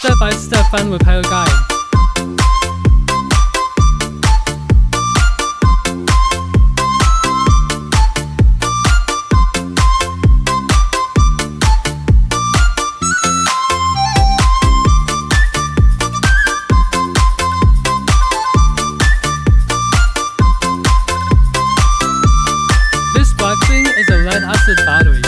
step-by-step fan repair guide. This black thing is a lead-acid battery.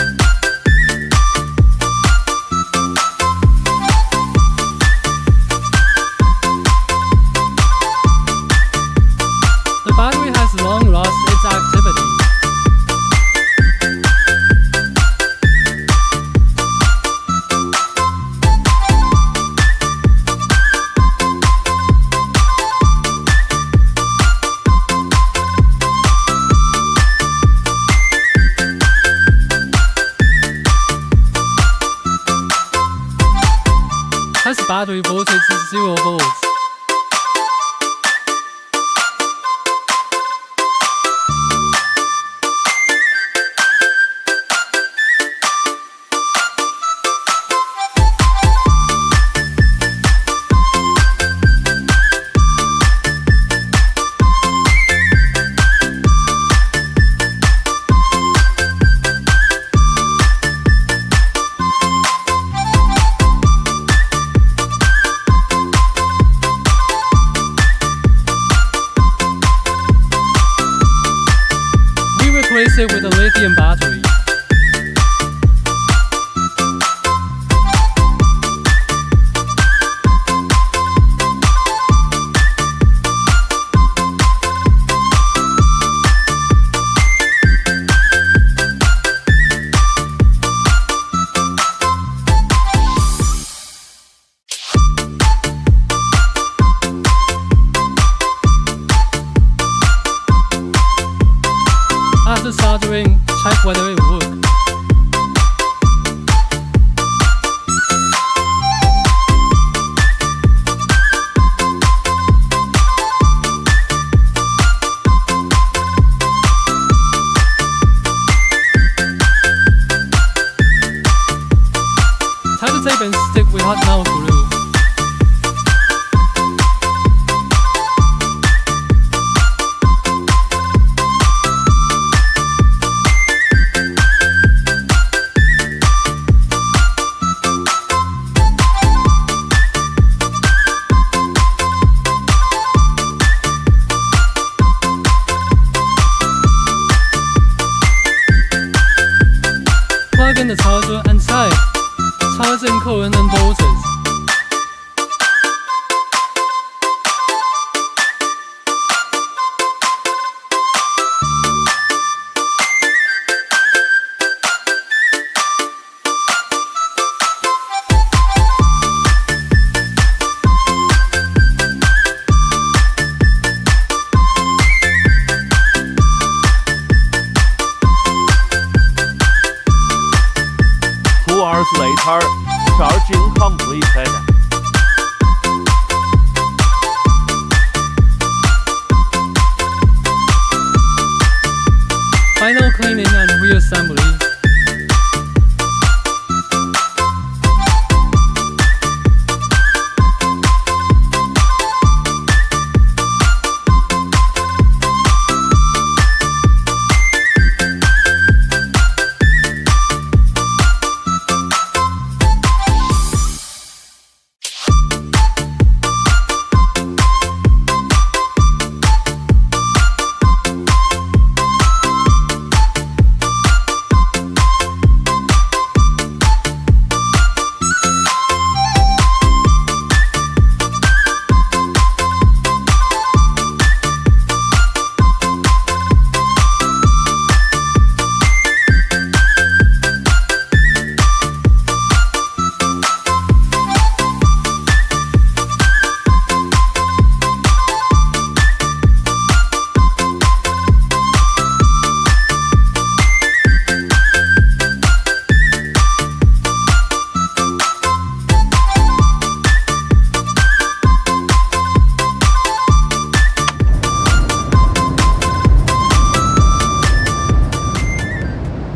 The battery has long lost its activity. Test battery voltage is 0 volts. Replace it with a lithium battery. After soldering, check whether it works. Tie the tape and stick with hot melt glue. Plug in the charger and type charging current and voltage. Hours later, charging completed. Final cleaning and reassembly.